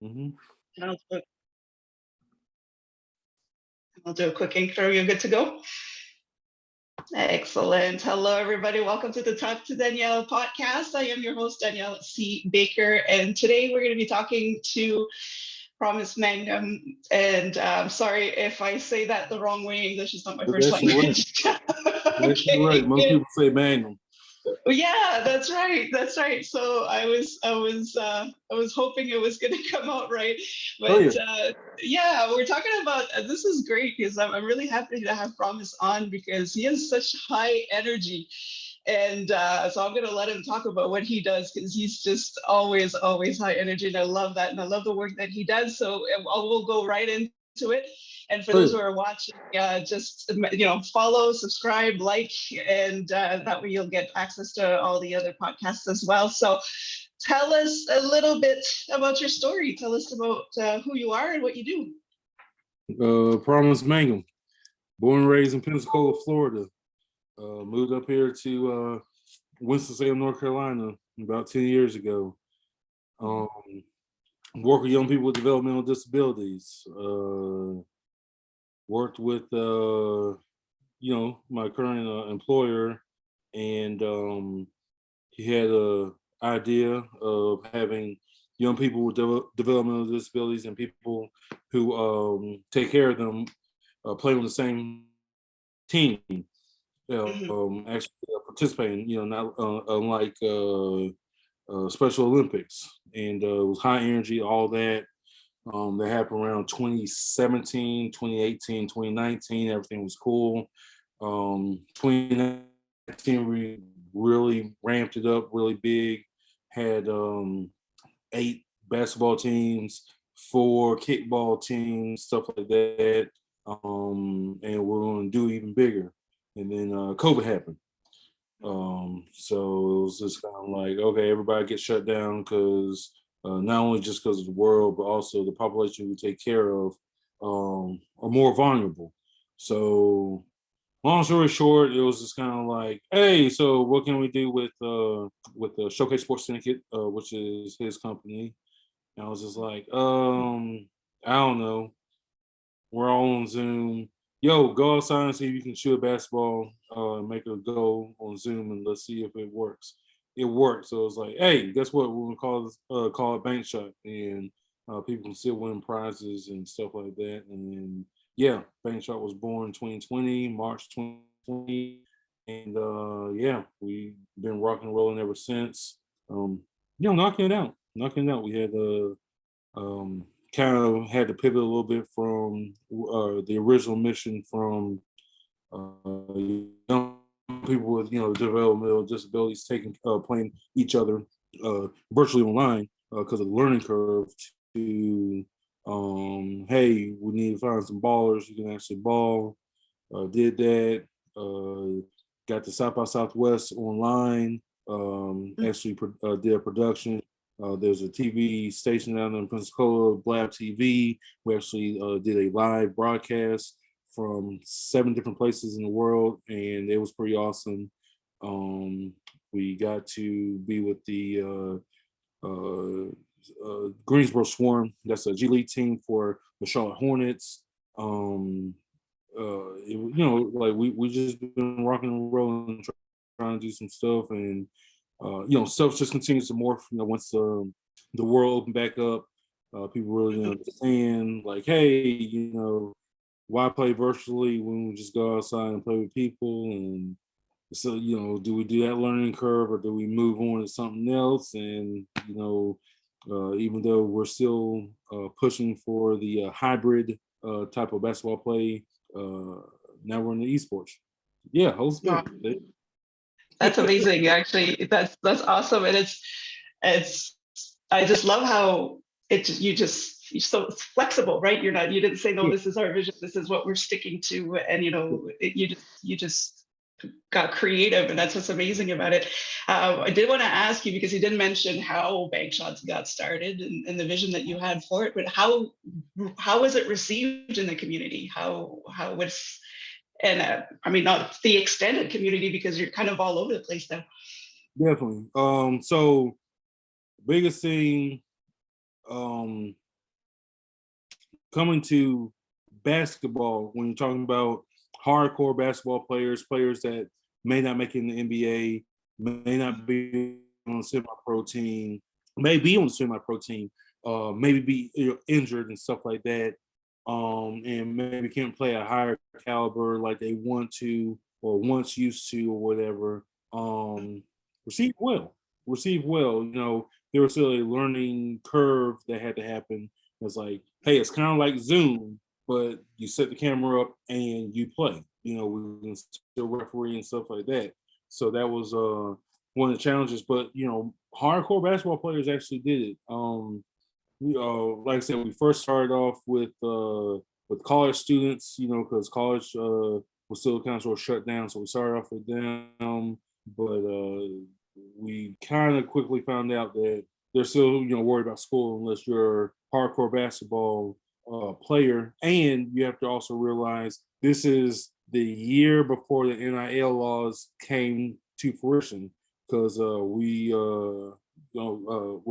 Mm-hmm. And I'll do a quick intro. You're good to go? Excellent. Hello, everybody. Welcome to the Talk to Danielle podcast. I am your host, Danielle C. Baker, and today we're going to be talking to Promise Mangum. And I'm sorry if I say that the wrong way. English is not my first language. Okay, right. Most people say Mangum. Yeah, that's right. That's right. So I was hoping it was going to come out right, but yeah, we're talking about this is great because I'm really happy to have Promise on because he has such high energy, and so I'm going to let him talk about what he does because he's just always high energy, and I love that, and I love the work that he does. So we'll go right into it. And for those who are watching, just follow, subscribe, like, and that way you'll get access to all the other podcasts as well. So tell us a little bit about your story. Tell us about who you are and what you do. Promise Mangum, born and raised in Pensacola, Florida. Moved up here to Winston-Salem, North Carolina about 10 years ago. Work with young people with developmental disabilities. Worked with my current employer, and he had a idea of having young people with developmental disabilities and people who take care of them play on the same team, actually participating, not unlike Special Olympics, and it was high energy, all that. That happened around 2017, 2018, 2019. Everything was cool. 2019, we really ramped it up really big. Had 8 basketball teams, 4 kickball teams, stuff like that. And we're going to do even bigger. And then COVID happened. So it was just kind of like, okay, everybody gets shut down because not only just because of the world, but also the population we take care of are more vulnerable. So long story short, it was just kind of like, hey, so what can we do with the Showcase Sports Syndicate, which is his company? And I was just like, I don't know. We're all on Zoom. Yo, go outside and see if you can shoot a basketball, make a goal on Zoom, and let's see if it works. It worked. So it was like, hey, guess what? We're gonna call it bank shot, and people can still win prizes and stuff like that. And then bank shot was born 2020, March 2020, and we've been rocking and rolling ever since. Knocking it out. We had kind of had to pivot a little bit from the original mission from young people with developmental disabilities playing each other virtually online because of the learning curve to hey, we need to find some ballers who can actually ball. Did that. Got the South by Southwest online. Actually did a production. There's a TV station down in Pensacola, Blab TV. We actually did a live broadcast from 7 different places in the world, and it was pretty awesome. We got to be with the Greensboro Swarm. That's a G League team for the Charlotte Hornets. We just been rocking and rolling, trying to do some stuff, and stuff just continues to morph. Once the world opened back up, people really understand, like, hey, why play virtually when we just go outside and play with people? And so, do we do that learning curve, or do we move on to something else? And even though we're still pushing for the hybrid type of basketball play, now we're in the esports. Yeah, host. That's amazing. Actually, that's awesome, and it's I just love how you're so flexible, right? You didn't say, no, this is our vision, this is what we're sticking to, and you just got creative, and that's what's amazing about it. I did want to ask you, because you didn't mention how Bank Shots got started and the vision that you had for it, but how was it received in the community? How was, and I mean, not the extended community, because you're kind of all over the place now. Definitely. So biggest thing coming to basketball, when you're talking about hardcore basketball players, players that may not make it in the NBA, may not be on a semi-pro team, may be on a semi-pro team, maybe be injured and stuff like that, and maybe can't play a higher caliber like they want to or once used to or whatever. Um, receive well, receive well. There was still a learning curve that had to happen. It's like, hey, it's kind of like Zoom, but you set the camera up and you play. We can still referee and stuff like that. So that was one of the challenges. But hardcore basketball players actually did it. Like I said, we first started off with college students, because college was still kind of sort of shut down. So we started off with them, but we kind of quickly found out that they're still, worried about school unless you're a hardcore basketball player. And you have to also realize this is the year before the NIL laws came to fruition, because we're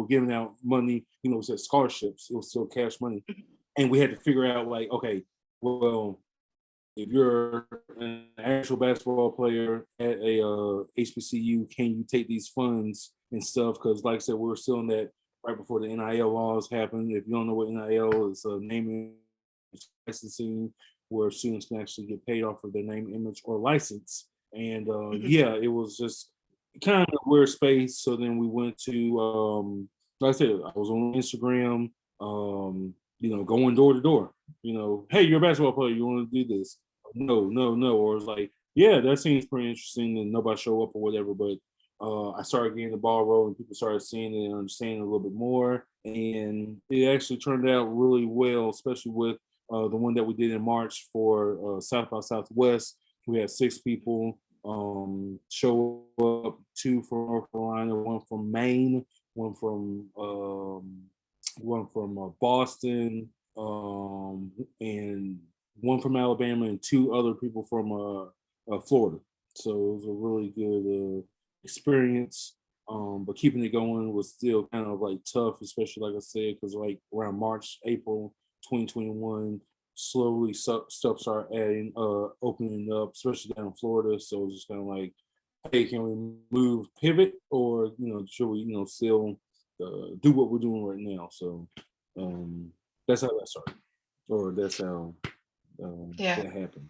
giving out money, it said scholarships, it was still cash money. And we had to figure out, like, okay, well, if you're an actual basketball player at a HBCU, can you take these funds and stuff? Because, like I said, we were still in that right before the NIL laws happened. If you don't know what NIL is, naming licensing, where students can actually get paid off of their name, image, or license. And yeah, it was just kind of a weird space. So then we went to, like I said, I was on Instagram, going door to door. Hey, you're a basketball player, you want to do this? No, no, no. Or it's like, yeah, that seems pretty interesting, and nobody show up or whatever. But I started getting the ball rolling, people started seeing it and understanding it a little bit more. And it actually turned out really well, especially with the one that we did in March for South by Southwest. We had 6 people show up, 2 from North Carolina, 1 from Maine, one from Boston, and 1 from Alabama, and 2 other people from Florida. So it was a really good experience. But keeping it going was still kind of like tough, especially like I said, because like around March, April 2021, slowly stuff started opening up, especially down in Florida. So it was just kind of like, hey, can we pivot, or should we still do what we're doing right now? So that's how that started, or that's how that happened.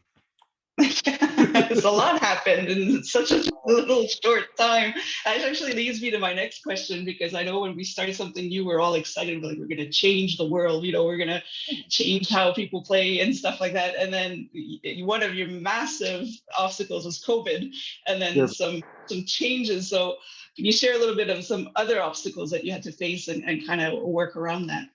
There's a lot happened in such a little short time. That actually leads me to my next question, because I know when we start something new, we're all excited, like we're going to change the world, we're going to change how people play and stuff like that. And then one of your massive obstacles was COVID, and then some changes. So can you share a little bit of some other obstacles that you had to face and kind of work around that?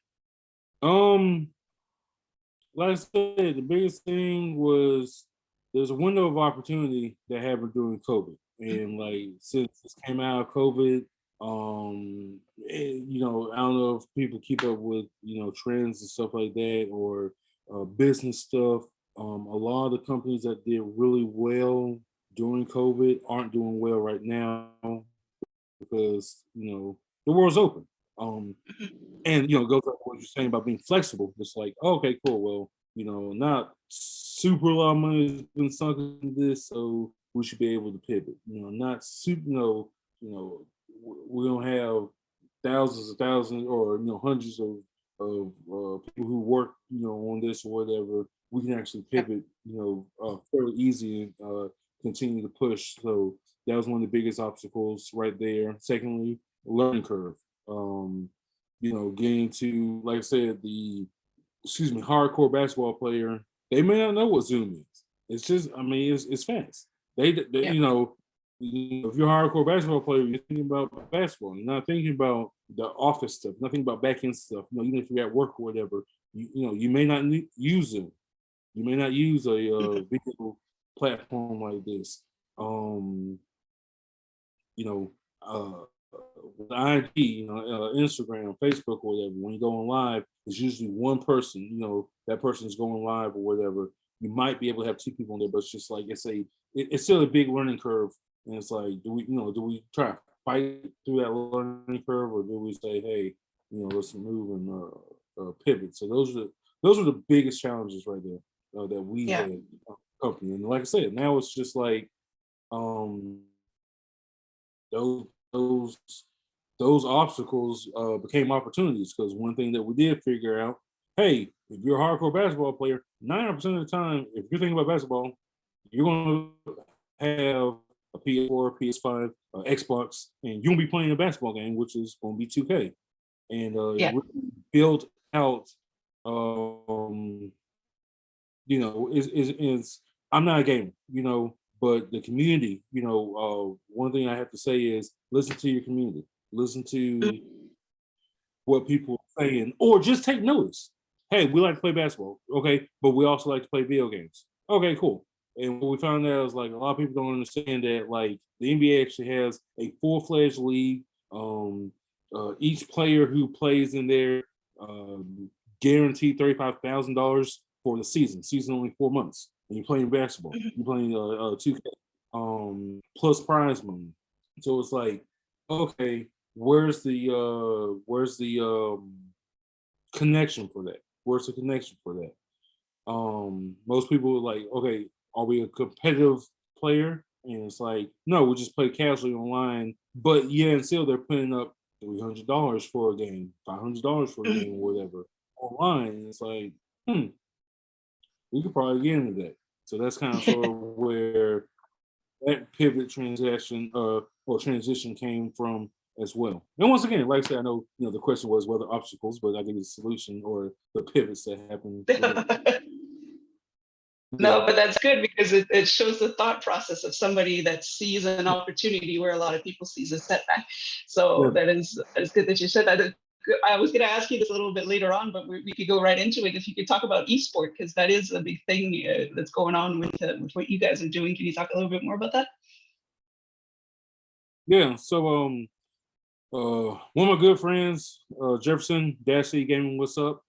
Like I said, the biggest thing was there's a window of opportunity that happened during COVID. And like, since this came out of COVID, I don't know if people keep up with, trends and stuff like that, or business stuff. A lot of the companies that did really well during COVID aren't doing well right now, because, the world's open. And goes up what you're saying about being flexible. It's like, okay, cool. Well, not super lot of money has been sunk into this, so we should be able to pivot. Not super. We don't have thousands or hundreds of people who work on this or whatever. We can actually pivot fairly easy and continue to push. So that was one of the biggest obstacles right there. Secondly, learning curve. Getting to, like I said, hardcore basketball player, they may not know what Zoom is. It's just, it's fast. They if you're a hardcore basketball player, you're thinking about basketball. You're not thinking about the office stuff, nothing about back end stuff. Even if you're at work or whatever, you may not use Zoom. You may not use a video platform like this. With IG, Instagram, Facebook, or whatever, when you go on live, it's usually one person. That person's going live or whatever. You might be able to have 2 people in there, but it's just like it's still a big learning curve. And it's like, do we try to fight through that learning curve, or do we say, hey, let's move and pivot? So those those were the biggest challenges right there that we Yeah. had company. And like I said, now it's just like um, those those those obstacles became opportunities because one thing that we did figure out, hey, if you're a hardcore basketball player, 90% of the time, if you're thinking about basketball, you're going to have a PS4, PS5, Xbox, and you'll be playing a basketball game, which is going to be 2K. And it Yeah. really built out, um, is I'm not a gamer, but the community, one thing I have to say is listen to your community, listen to Mhm. what people are saying, or just take notice. Hey, we like to play basketball, okay, but we also like to play video games. Okay, cool. And what we found out is like a lot of people don't understand that like the NBA actually has a full-fledged league. Each player who plays in there guaranteed $35,000 for the season. Season only 4 months, and you're playing basketball. Mhm. You're playing 2K, plus prize money. So it's like, okay, where's the connection for that? Where's the connection for that? Most people are like, okay, are we a competitive player? And it's like, no, we just play casually online. But yeah, and still they're putting up $300 for a game, $500 for a game, Mhm. or whatever online. And it's like, we could probably get into that. So that's kind of sort of where that pivot transition came from as well. And once again, like I said, I know the question was whether obstacles, but I think the solution or the pivots that happen later. Yeah, No, but that's good because it shows the thought process of somebody that sees an opportunity where a lot of people sees a setback. So yeah, that is good that you said that. I was going to ask you this a little bit later on, but we could go right into it. If you could talk about esport, because that is a big thing that's going on with what you guys are doing. Can you talk a little bit more about that? yeah. So one of my good friends, Jefferson Dashy Gaming, what's up?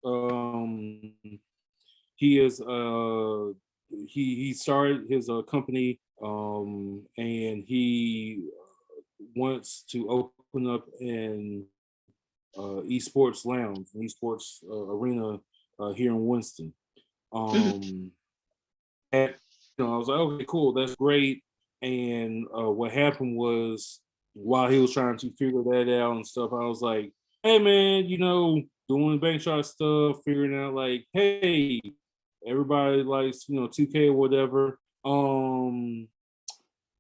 Um, he is he started his company, and he wants to open up an esports lounge, an esports arena here in Winston. Mhm. Um, and, I was like, okay, cool, that's great. And what happened was, while he was trying to figure that out and stuff, I was like, hey man, doing bank shot stuff, figuring out like, hey, everybody likes 2K or whatever.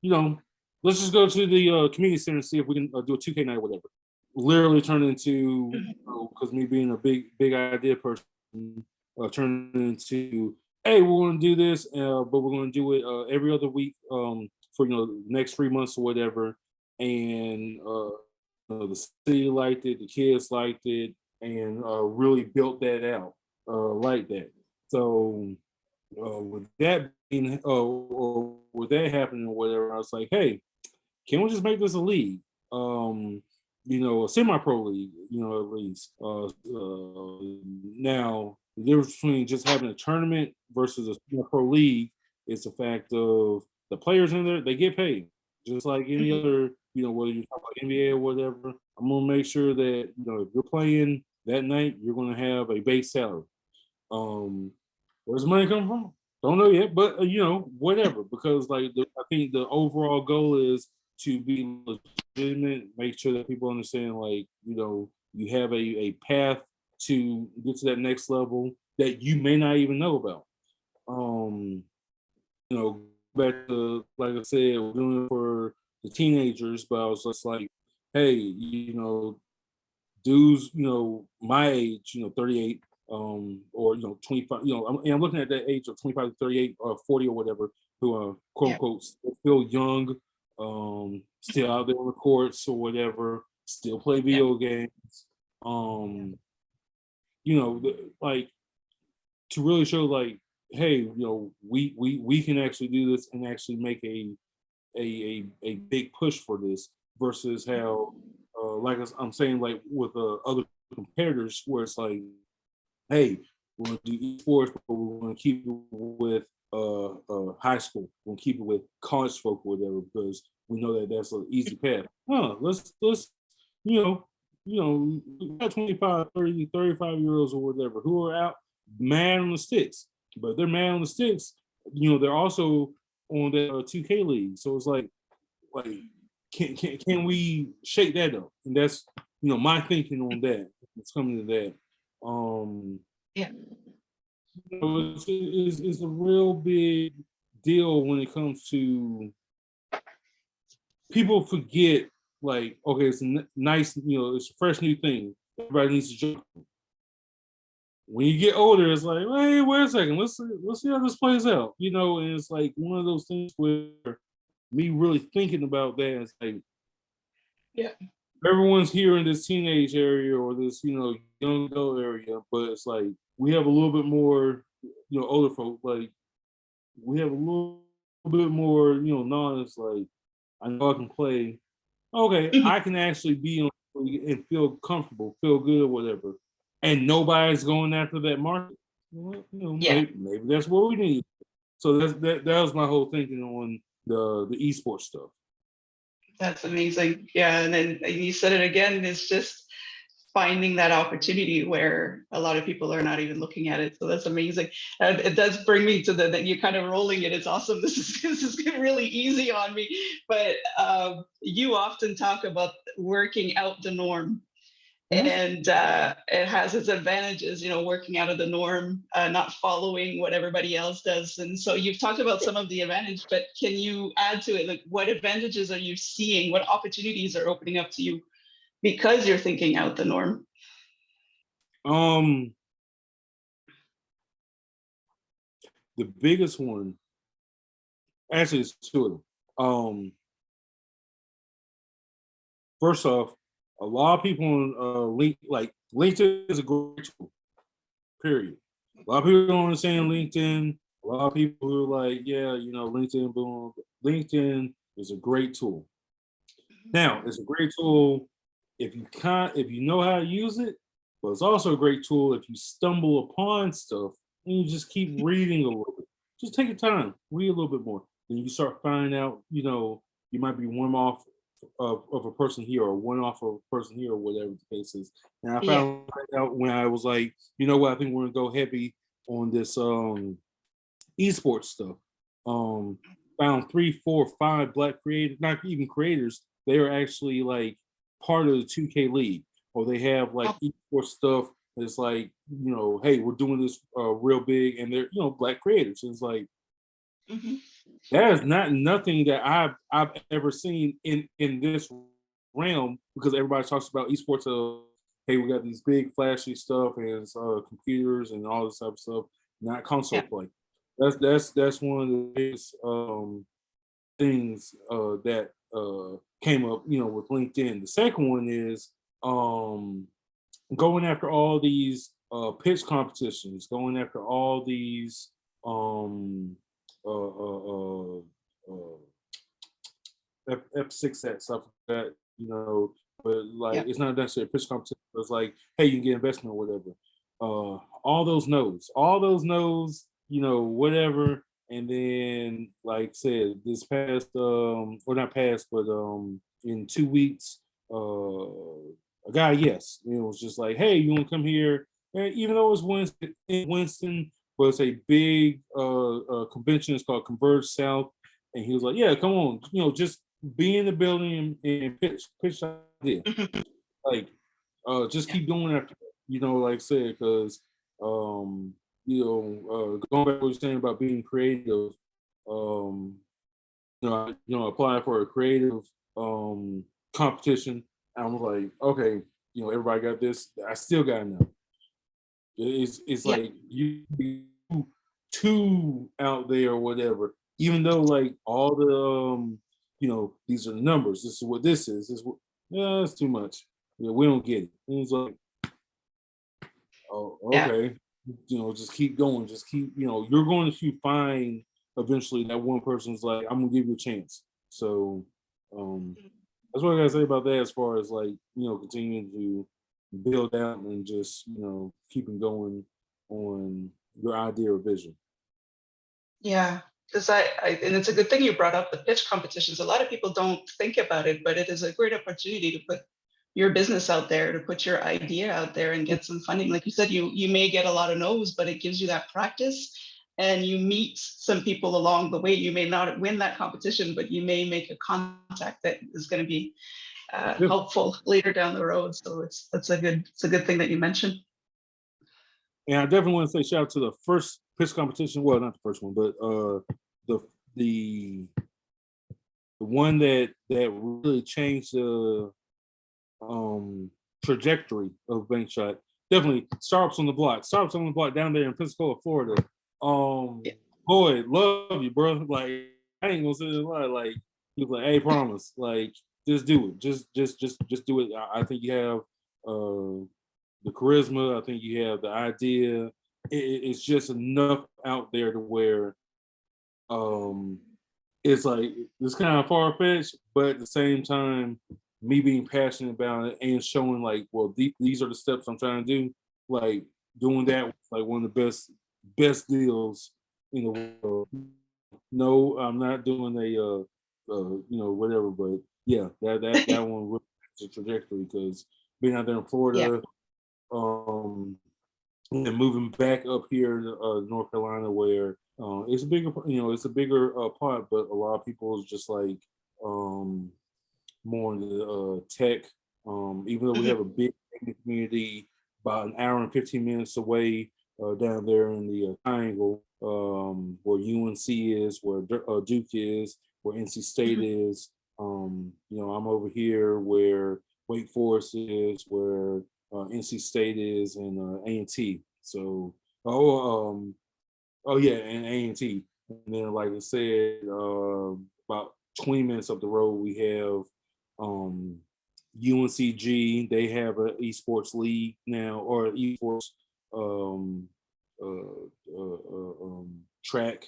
You know, let's just go to the community center and see if we can do a 2K night or whatever. Literally turned into, because me being a big idea person, turned into, hey, we're going to do this, but we're going to do it every other week for the next 3 months or whatever. And the city liked it, the kids liked it, and really built that out like that. So with that being, or with that happening or whatever, I was like, hey, can we just make this a league? A semi-pro league, at least. Now, the difference between just having a tournament versus a semi-pro league is the fact of the players in there, they get paid. Just like any Mhm. other, whether you talk about NBA or whatever, I'm going to make sure that, if you're playing that night, you're going to have a base salary. Um, where's the money come from? Don't know yet, but whatever. Because like I think the overall goal is to be legitimate, make sure that people understand, like you have a path to get to that next level that you may not even know about. Um, back to like I said, we're doing it for the teenagers, but I was just like, hey, dudes, my age, 38, or 25, I'm looking at that age of 25 to 38 or 40 or whatever, who are quote Yeah. unquote still young, still out there on the courts or whatever, still play Yeah. video games, um, like to really show like, hey, we can actually do this and actually make a big push for this versus how, like I'm saying, like with other competitors, where it's like, hey, we're going to do esports, but we're going to keep it with high school. We're going to keep it with college folk or whatever because we know that that's an easy path. Let's you know, we got 25, 30, 35 year olds or whatever who are out mad on the sticks. But they're mad on the sticks. They're also on the 2K league. So it's like can we shake that up? And that's my thinking on that. It's coming to that. Yeah. It's a real big deal when it comes to people forget. Like, okay, it's a nice, it's a fresh new thing. Everybody needs to jump. When you get older, it's like, hey, wait a second, let's see how this plays out. And it's like one of those things where me really thinking about that is like, yeah, everyone's here in this teenage area or this, young adult area, but it's like we have a little bit more, older folk, like we have a little bit more, knowledge, like I know I can play. Okay, I can actually be on and feel comfortable, feel good, or whatever. And nobody's going after that market. Well, yeah. maybe that's what we need. So that was my whole thinking on the esports stuff. That's amazing. Yeah, and then you said it again. It's just finding that opportunity where a lot of people are not even looking at it. So that's amazing. And it does bring me to that you're kind of rolling it. It's awesome. This is really easy on me. But you often talk about working out the norm. Mm-hmm. And it has its advantages, working out of the norm, not following what everybody else does. And so you've talked about some of the advantage, but can you add to it? Like, what advantages are you seeing? What opportunities are opening up to you because you're thinking out the norm? The biggest one, actually, it's two of them. First off, a lot of people on LinkedIn is a great tool. Period. A lot of people don't understand LinkedIn. A lot of people who are like, yeah, LinkedIn, boom. LinkedIn is a great tool. Now, it's a great tool if you know how to use it, but it's also a great tool if you stumble upon stuff and you just keep reading a little bit. Just take your time, read a little bit more. Then you start finding out, you might be one off of a person here or one off of a person here or whatever the case is. And I Yeah. found out when I was like, you know what, I think we're gonna go heavy on this esports stuff. Found 3, 4, 5 Black creators, not even creators. They are actually like part of the 2K league, or they have like Oh. esports stuff. It's like, hey, we're doing this real big, and they're Black creators. It's like that is not nothing that I've ever seen in this realm, because everybody talks about esports of, hey, we got these big flashy stuff and it's computers and all this type of stuff, not console Yeah. play. That's one of the biggest things that came up, with LinkedIn. The second one is going after all these pitch competitions, going after all these uh, uh, uh, F6 stuff like that, but like Yeah. it's not necessarily a pitch competition. But it's like, hey, you can get investment or whatever. All those no's, whatever. And then, like I said, this past, or not past, but in 2 weeks, a guy, yes, it was just like, hey, you want to come here? And even though it was Winston, but it's a big convention. It's called Converge South, and he was like, yeah, come on, just be in the building and pitch idea. Like, just keep doing it. Like I said, because going back to what you're saying about being creative, applying for a creative competition. I was like, okay, everybody got this. I still got enough. It's Yeah. like you be too out there or whatever. Even though like all the these are the numbers. This is what this is. This is what, yeah, it's too much. Yeah, we don't get it. And it's like, oh, Yeah. okay. Just keep going. Just keep. You're going to find eventually that one person's like, I'm gonna give you a chance. So that's what I gotta say about that. As far as like continuing to build out and just keeping going on your idea or vision. Yeah. Because and it's a good thing you brought up the pitch competitions. A lot of people don't think about it, but it is a great opportunity to put your business out there, to put your idea out there and get some funding. Like you said, you may get a lot of no's, but it gives you that practice, and you meet some people along the way. You may not win that competition, but you may make a contact that is going to be Yeah. helpful later down the road. So it's a good thing that you mentioned. And I definitely want to say shout out to the first pitch competition. Well, not the first one, but the the one that really changed the trajectory of bank shot. Definitely Startups on the Block. Startups on the Block down there in Pensacola, Florida. Yeah. Boy, love you, bro. Like, I ain't gonna say this lie. Like, he was like, hey, promise, like, just do it. Just do it. I think you have the charisma. I think you have the idea. It's just enough out there to where it's like it's kind of far fetched, but at the same time, me being passionate about it and showing like, well, these are the steps I'm trying to do. Like doing that was like one of the best deals in the world. No, I'm not doing whatever, but yeah, that one was a trajectory because being out there in Yeah. Florida, and then moving back up here to North Carolina, where it's a bigger, it's a bigger part, but a lot of people is just like more in the tech. Even though we have a big community, about an hour and 15 minutes away down there in the Triangle, where UNC is, where Duke is, where NC State is. I'm over here where Wake Forest is, where NC State is, and A&T. So, oh yeah, and A&T. And then, like I said, about 20 minutes up the road, we have UNCG. They have an esports league now, or esports um, track,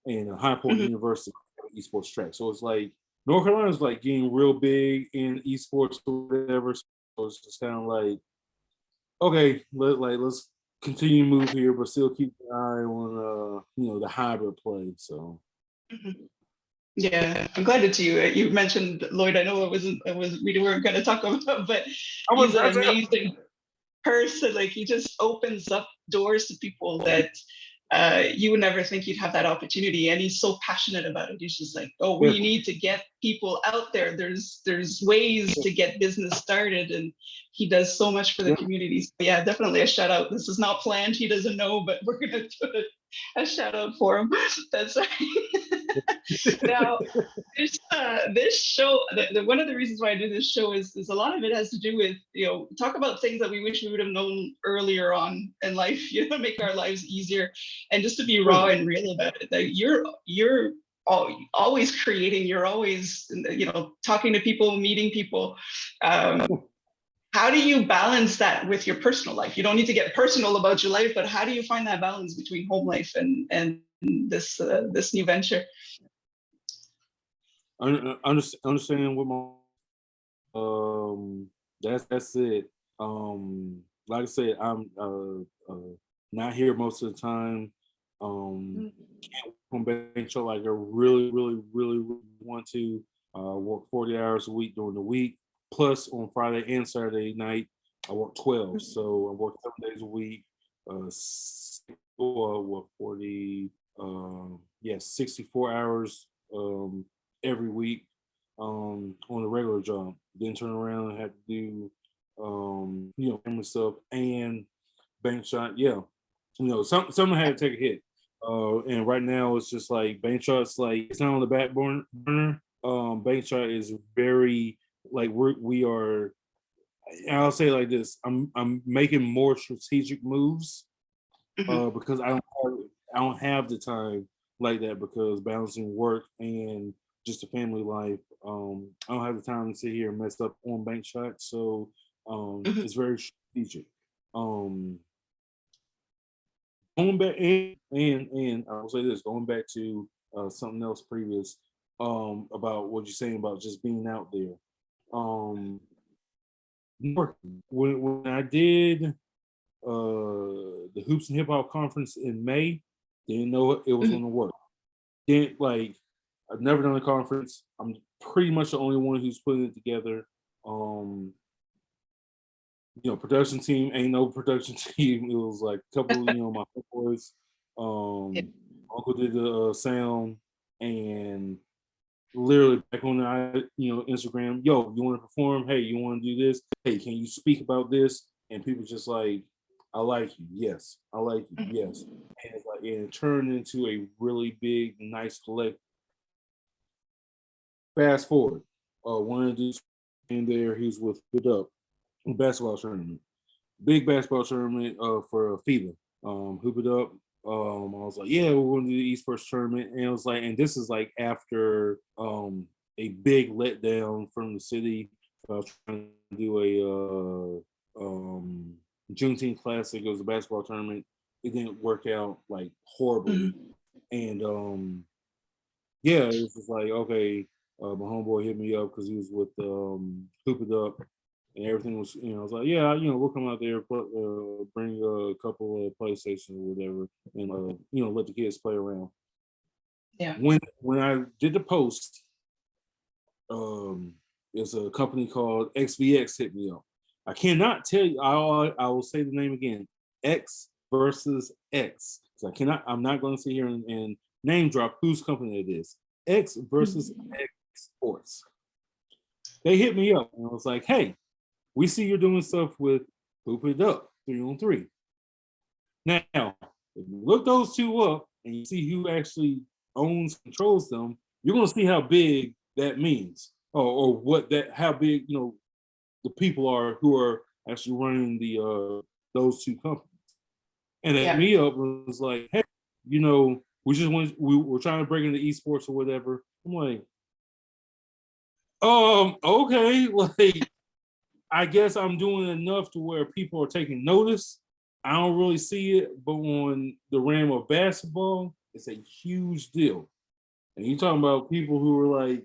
and High Point Mhm. University esports track. So it's like North Carolina's like getting real big in esports or whatever. So it's just kind of like, okay, let's continue to move here, but still keep an eye on the hybrid play. So Mhm. Yeah, I'm glad it's you. You mentioned Lloyd. I know we weren't going to talk about, but I was he's an I said, amazing person. Like he just opens up doors to people that you would never think you'd have that opportunity. And he's so passionate about it. He's just like, oh, yeah, we need to get people out there. There's ways to get business started, and he does so much for the yeah, community. So yeah, definitely a shout out. This is not planned. He doesn't know, but we're gonna do a shout out for him. That's right. Now, this show, one of the reasons why I do this show is a lot of it has to do with, talk about things that we wish we would have known earlier on in life, make our lives easier, and just to be raw really. and real about it. That you're always creating, you're always, talking to people, meeting people. How do you balance that with your personal life? You don't need to get personal about your life, but how do you find that balance between home life and this new venture? Understanding what my that's it. Like I said, I'm not here most of the time. Can't work on bench show like I really want to. Work 40 hours a week during the week. Plus on Friday and Saturday night, I work 12. So I work 7 days a week. Or what 40? Yes, 64 hours every week on a regular job. Then turn around and have to do family stuff and bank shot. Yeah, someone had to take a hit. And right now it's just like bank shots, like it's not on the back burner. Bank shot is very like we are. I'll say it like this: I'm making more strategic moves Mhm. because I don't have the time like that because balancing work and just a family life. I don't have the time to sit here and mess up on bank shots. So Mhm. it's very strategic. Um, Going back and I will say this, going back to something else previous about what you're saying about just being out there. Um, when I did the Hoops and Hip Hop Conference in May, didn't know it was Mhm. going to work. Didn't like I've never done a conference. I'm pretty much the only one who's putting it together. Um, production team ain't no production team. It was like a couple, my boys. Yeah. Uncle did the sound, and literally back on the Instagram. Yo, you want to perform? Hey, you want to do this? Hey, can you speak about this? And people just like, I like you. Yes, I like you. Yes, and it's like and it turned into a really big, nice collect. Fast forward, one of the dudes in there, he's with Good Up basketball tournament, big basketball tournament for FIBA. Hoop it up. I was like, yeah, we're going to do the Esports tournament, and it was like, and this is like after a big letdown from the city. I was trying to do a Juneteenth Classic. It was a basketball tournament. It didn't work out like horribly, and yeah, it was just like, okay, my homeboy hit me up because he was with Hoop It Up, and everything was, I was like, yeah, we'll come out there, bring a couple of PlayStation or whatever, and let the kids play around. Yeah. When I did the post, there's a company called XVX hit me up. I cannot tell you. I will say the name again. X versus X. So I'm not going to sit here and name drop whose company it is. X versus X Sports. They hit me up and I was like, hey, we see you're doing stuff with Hoop It Up 3-on-3. Now, if you look those two up and you see who actually owns, controls them, you're going to see how big that means, or how big the people are who are actually running those two companies. And at me up was like, hey, we're trying to break into esports or whatever. I'm like, okay, like I guess I'm doing enough to where people are taking notice. I don't really see it, but on the realm of basketball, it's a huge deal. And you're talking about people who are like,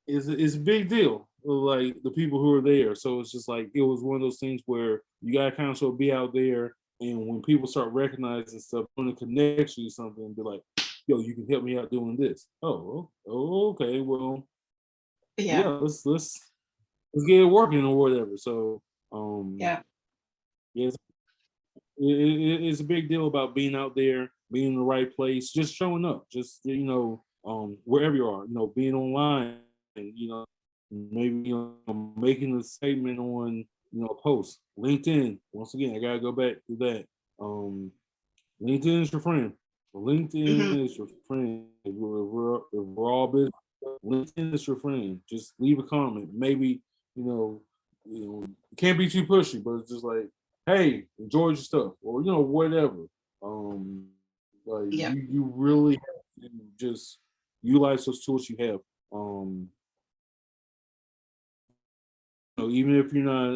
it's a big deal. Like the people who are there. So it's just like it was one of those things where you gotta kind of sort of be out there, and when people start recognizing stuff, when it connects you to something, and be like, yo, you can help me out doing this. Oh, okay, well, yeah, let's get it working or whatever. So yeah, it's a big deal about being out there, being in the right place, just showing up, just wherever you are, being online, and maybe making a statement on a post. LinkedIn, once again, I gotta go back to that. LinkedIn is your friend. LinkedIn is your friend. If we're all business, LinkedIn is your friend. Just leave a comment. Maybe can't be too pushy, but it's just like, hey, enjoy your stuff, or whatever. Like you really have to just utilize those tools you have. Even if you're not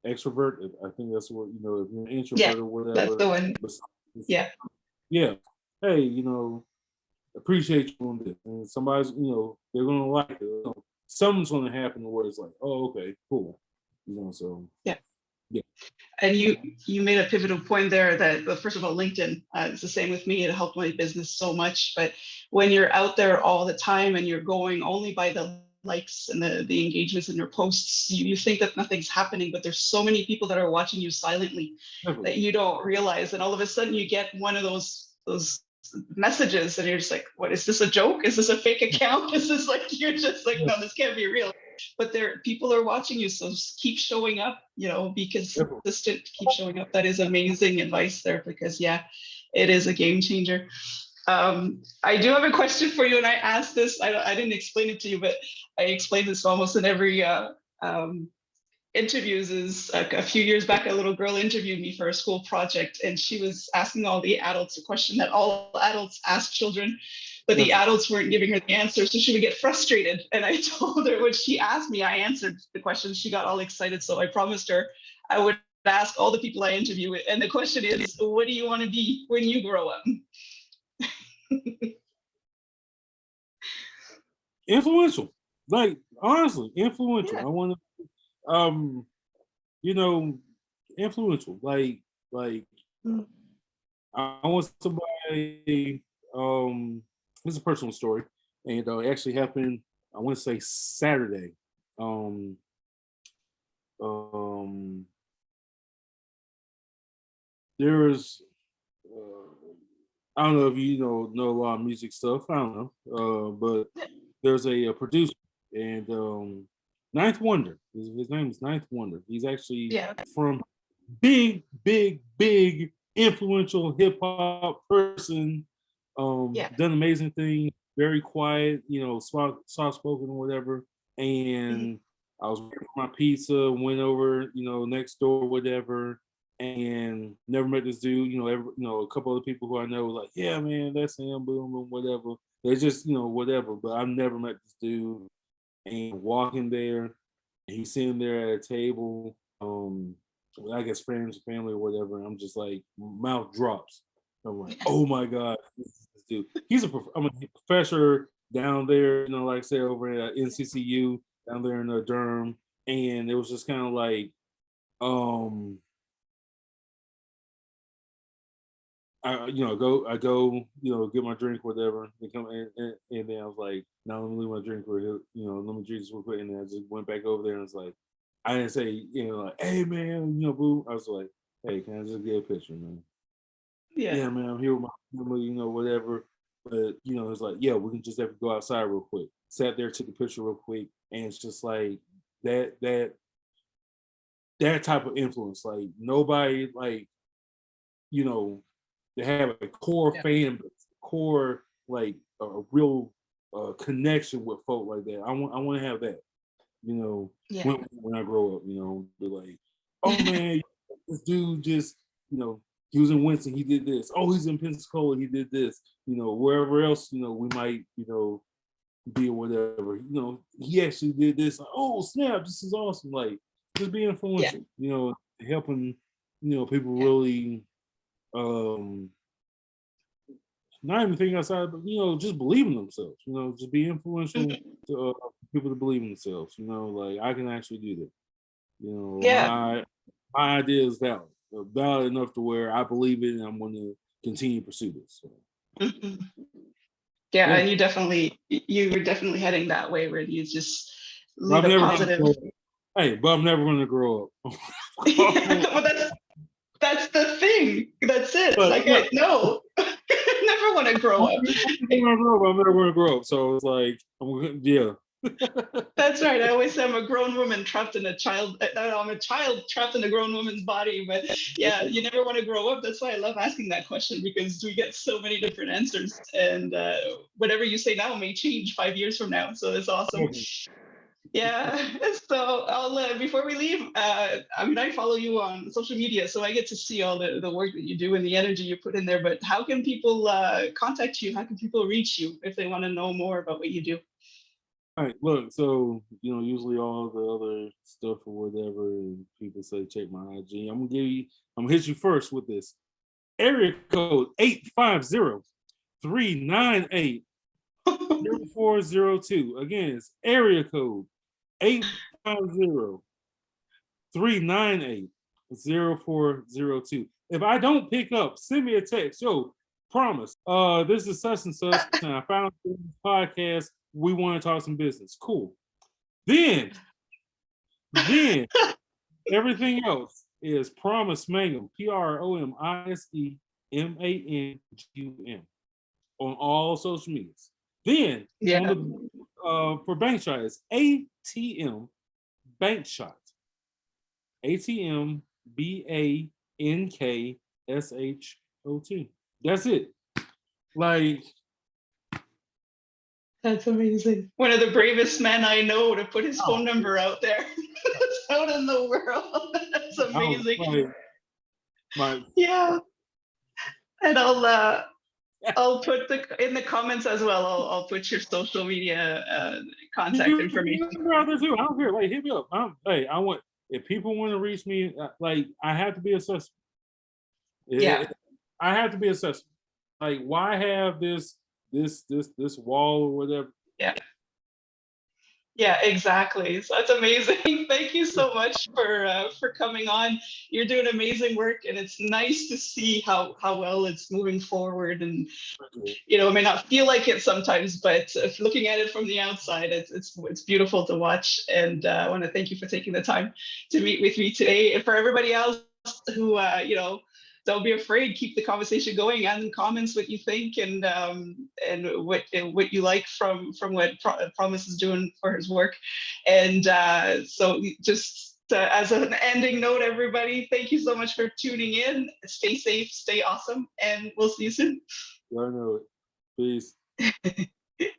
extrovert, if I think that's what if you're an introvert or whatever. That's the one. Yeah. Yeah. Hey, appreciate you on this, and somebody's they're gonna like it. Something's gonna happen where it's like, oh, okay, cool. So yeah. Yeah. And you made a pivotal point there that first of all, LinkedIn, it's the same with me. It helped my business so much. But when you're out there all the time and you're going only by the likes and the engagements in your posts, you think that nothing's happening, but there's so many people that are watching you silently that you don't realize. And all of a sudden you get one of those messages and you're just like, what, is this a joke? Is this a fake account? Is this like, you're just like, no, this can't be real. But people are watching you, so keep showing up, be consistent, keep showing up. That is amazing advice there, because it is a game changer. I do have a question for you, and I asked this, I didn't explain it to you, but I explained this almost in every interviews. Is a few years back, a little girl interviewed me for a school project, and she was asking all the adults a question that all adults ask children, but the adults weren't giving her the answer, so she would get frustrated. And I told her, when she asked me, I answered the question. She got all excited, so I promised her I would ask all the people I interview with. And the question is, what do you want to be when you grow up? Influential, like honestly, influential. I want to influential. Like I want somebody. This is a personal story, and it actually happened. I want to say Saturday. there's I don't know if you know a lot of music stuff. I don't know, but there's a producer and Ninth Wonder. His name is Ninth Wonder. He's actually Yeah. from big, big, big influential hip hop person. Yeah. Done amazing things. Very quiet, soft spoken or whatever. And I was waiting for my pizza. Went over, next door, whatever. And never met this dude. A couple of people who I know were like, yeah, man, that's him, boom, boom, whatever. They just, whatever. But I've never met this dude. And walking there, and he's sitting there at a table. I guess friends, family, or whatever. And I'm just like, mouth drops. I'm like, oh my god, this dude. I'm a professor down there, like I said, over at NCCU down there in Durham, and it was just kind of like, I go, get my drink, whatever. They come in, and then I was like, now let me leave my drink for here, let me drink this real quick. And then I just went back over there and was like, I didn't say, like, hey man, boo. I was like, hey, can I just get a picture, man? Yeah, man, I'm here with my family, whatever. But it's like, yeah, we can just have to go outside real quick. Sat there, took a picture real quick, and it's just like that type of influence. Like nobody, like, they have a core fan base, core, like a real connection with folk like that. I want to have that, when I grow up, be like, oh man, this dude just, he was in Winston, he did this. Oh, he's in Pensacola, he did this. Wherever else, we might, be or whatever. He actually did this. Like, oh snap, this is awesome. Like, just be influential. Helping, people really, not even thinking outside, but just believe in themselves. Just be influential to people to believe in themselves. Like I can actually do that. My idea is valid enough to where I believe it, and I'm going to continue to pursue this. So. Yeah, and you were definitely heading that way where you just leave a positive. But I'm never going to grow up. Well, that's the thing. That's it. But, like, I never want to grow up. I'm never going to grow up. So it's like, yeah. That's right. I always say I'm a grown woman trapped in a child. I'm a child trapped in a grown woman's body. But yeah, you never want to grow up. That's why I love asking that question, because we get so many different answers, and whatever you say now may change 5 years from now. So it's awesome. Yeah. So I'll before we leave, I follow you on social media, so I get to see all the work that you do and the energy you put in there. But how can people contact you? How can people reach you if they want to know more about what you do? All right, look, so usually all the other stuff or whatever, and people say check my IG. I'm gonna hit you first with this. Area code 850-398-0402. Again, it's area code 850-398-0402. If I don't pick up, send me a text. Yo, promise. This is such and such, and I found this podcast. We want to talk some business. Cool. Then everything else is Promise Mangum, PROMISEMANGUM, on all social medias. Then on the for Bank Shot, it's ATM Bank Shot. ATM BANKSHOT. That's it. Like, that's amazing. One of the bravest men I know to put his phone number out there. It's out in the world. That's amazing. Yeah. And I'll put in the comments as well. I'll put your social media contact information. Out there too. I don't care. Like, hit me up. I want, if people want to reach me, like, I have to be a suspect. I have to be a suspect. Like, why have this wall or whatever? Yeah. Yeah, exactly. So that's amazing. Thank you so much for coming on. You're doing amazing work, and it's nice to see how well it's moving forward. And it may not feel like it sometimes, but if looking at it from the outside, it's beautiful to watch. And I want to thank you for taking the time to meet with me today. And for everybody else who don't be afraid, keep the conversation going, and in comments what you think, and what you like from what Promise is doing for his work. And so just as an ending note, everybody, thank you so much for tuning in. Stay safe, stay awesome, and we'll see you soon. I know it. Peace.